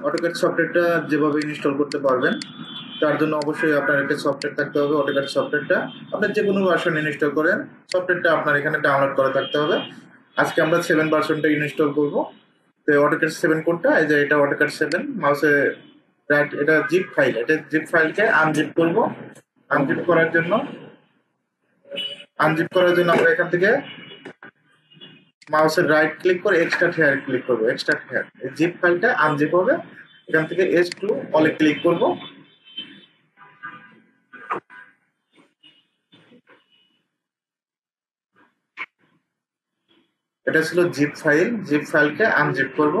AutoCAD সফটওয়্যারটা যেভাবে install করতে পারবেন তার জন্য অবশ্যই আপনার একটা সফটওয়্যার থাকতে হবে। অটোক্যাড সফটওয়্যারটা আপনার যে কোনো ভার্সন ইনস্টল করেন, সফটওয়্যারটা আপনার এখানে ডাউনলোড করা থাকতে হবে। আজকে আমরা 7 ভার্সনটা ইনস্টল করব। তো অটোক্যাড 7 কোডটা, এই যে এটা অটোক্যাড 7 মাউসে রাইট, এটা জিপ ফাইল, এটা জিপ ফাইলকে আনজিপ করব। আনজিপ করার জন্য আমরা এখান থেকে মাউসের রাইট ক্লিক করে এক্সট্রাক্ট হেয়ার ক্লিক করব। এক্সট্রাক্ট হেয়ার, এই জিপ ফাইলটা আনজিপ হবে। এখান থেকে S2 অলে ক্লিক করব। এটা ছিল জিপ ফাইল, জিপ ফাইলকে আনজিপ করব।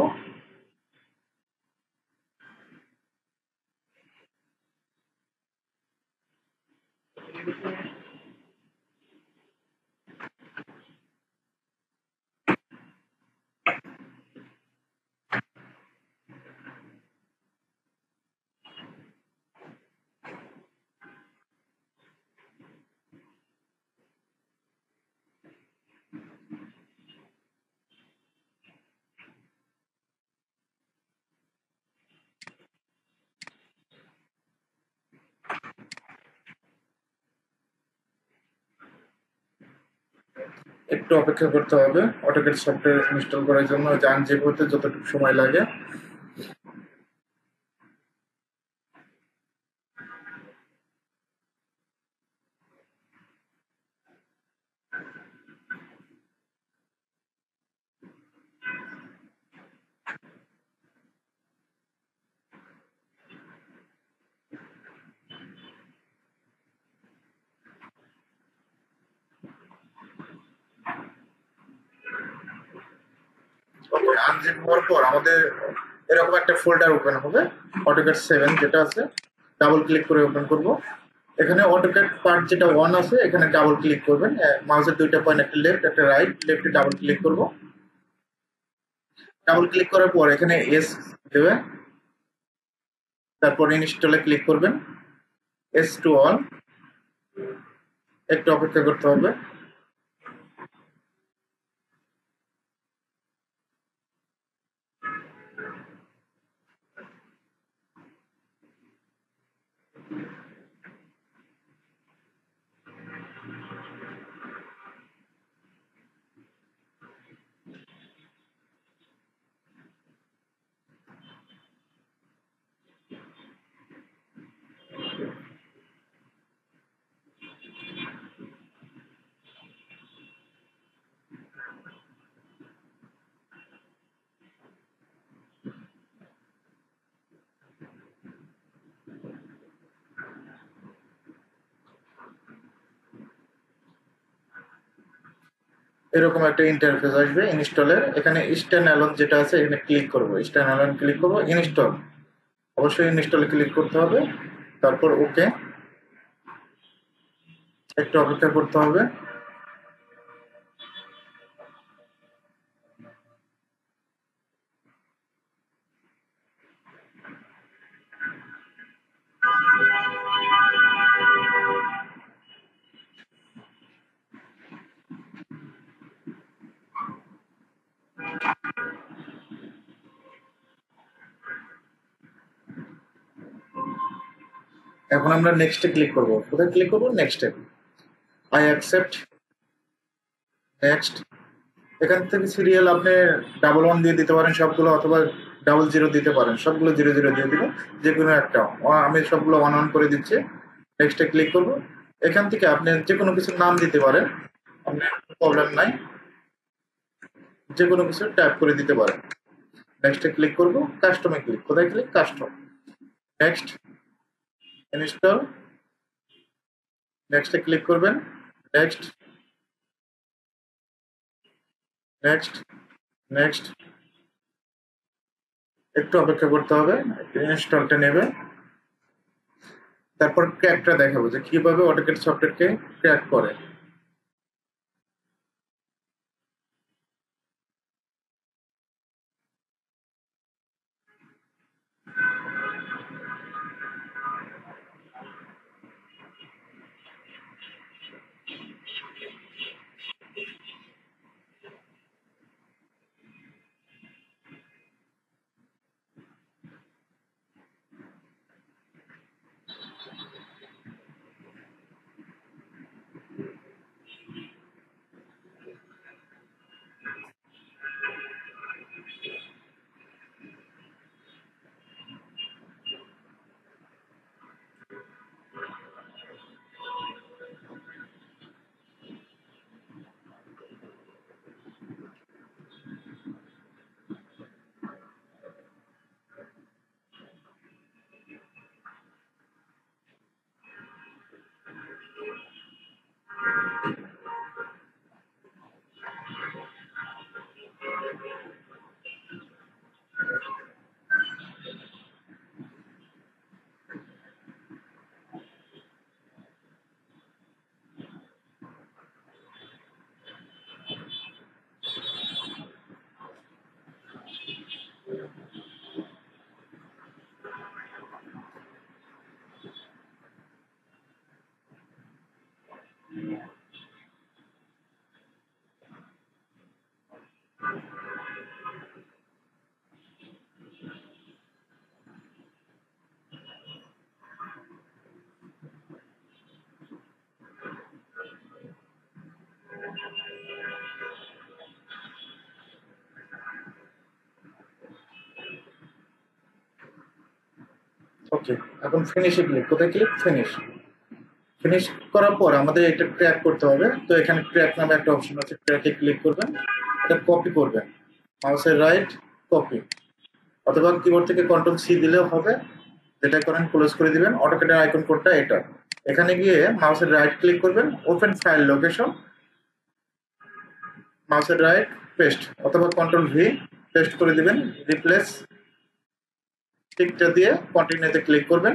একটু অপেক্ষা করতে হবে অটোক্যাড সফটওয়্যার ইনস্টল করার জন্য, যে আনজিপ হতে যতটুকু সময় লাগে। ওকে, আনজিপ হওয়ার পর আমাদের এরকম একটা ফোল্ডার ওপেন হবে, অটোক্যাড 7 যেটা আছে। ডাবল ক্লিক করে ওপেন করব। এখানে অটোক্যাড পার্ট যেটা 1 আছে, এখানে ডাবল ক্লিক করবেন। মাউসের দুইটা পয়েন্ট, একটা লেফট একটা রাইট, লেফটে ডাবল ক্লিক করব। ডাবল ক্লিক করার পর এখানে এস দেবে, তারপর ইনস্টলে ক্লিক করবেন। S2 অন, একটু অপেক্ষা করতে হবে। এরকম একটা ইন্টারফেস আসবে ইনস্টলের। এখানে স্ট্যান্ড অ্যালোন যেটা আছে, এখানে ক্লিক করব। স্ট্যান্ড অ্যালোন ক্লিক করব, ইনস্টল, অবশ্যই ইনস্টলে ক্লিক করতে হবে। তারপর ওকে, একটু অপেক্ষা করতে হবে। এখন আমরা নেক্সটে ক্লিক করব। কোথায় ক্লিক করব? নেক্সটে। I accept, next. এখান থেকে সিরিয়াল আপনি ডাবল ওয়ান দিয়ে দিতে পারেন সবগুলো, অথবা ডাবল জিরো দিতে পারেন, সবগুলো জিরো জিরো দিয়ে দিবেন, যে কোনো একটা। আমি সবগুলো ওয়ান ওয়ান করে দিচ্ছি। নেক্সটে ক্লিক করব। এখান থেকে আপনি যে কোনো কিছুর নাম দিতে পারেন, আপনার প্রবলেম নাই, যে কোনো কিছু ট্যাপ করে দিতে পারেন। নেক্সটে ক্লিক করব। কাস্টমে ক্লিক, কোথায় ক্লিক? কাস্টম। নেক্সট, ইনস্টল, নেক্সটে ক্লিক করবেন। নেক্সট, নেক্সট, নেক্সট, একটু অপেক্ষা করতে হবে, ইনস্টলটা নেবে। তারপর ক্র্যাকটা দেখাবো যে কিভাবে অটোক্যাড সফটওয়্যারকে ক্র্যাক করে। ওকে, এখন ফিনিশে ক্লিক, কোথায় ক্লিক? ফিনিশ। ফিনিশ করার পর আমাদের এটা ট্র্যাক করতে হবে। তো এখানে ট্র্যাক নামে একটা অপশন আছে, ট্র্যাকে ক্লিক করবেন, এটা কপি করবেন, মাউসের রাইট কপি, অথবা কিবোর্ড থেকে কন্ট্রোল সি দিলেও হবে। যেটা করেন ক্লোজ করে দিবেন। অটোক্যাডের আইকন কোডটা এটা, এখানে গিয়ে মাউসের রাইট ক্লিক করবেন, ওপেন ফাইল লোকেশন, মাউসের রাইট পেস্ট অথবা কন্ট্রোল ভি পেস্ট করে দিবেন, রিপ্লেস টিকটা দিয়ে কন্টিনিউতে ক্লিক করবেন।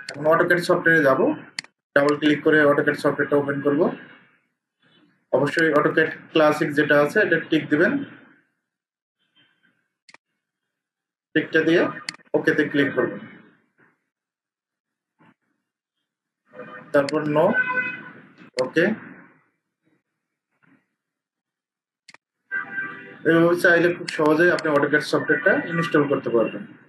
এখন অটোক্যাড সফটওয়্যারে যাব, ডাবল ক্লিক করে অটোক্যাড সফটওয়্যারটা ওপেন করব। অবশ্যই অটোক্যাড ক্লাসিক যেটা আছে এটা টিক দিবেন, টিকটা দিয়ে ওকেতে ক্লিক করবেন, তারপর নো, ওকে। এভাবে চাইলে খুব সহজেই আপনি অটোক্যাড সফটওয়্যারটা ইনস্টল করতে পারবেন।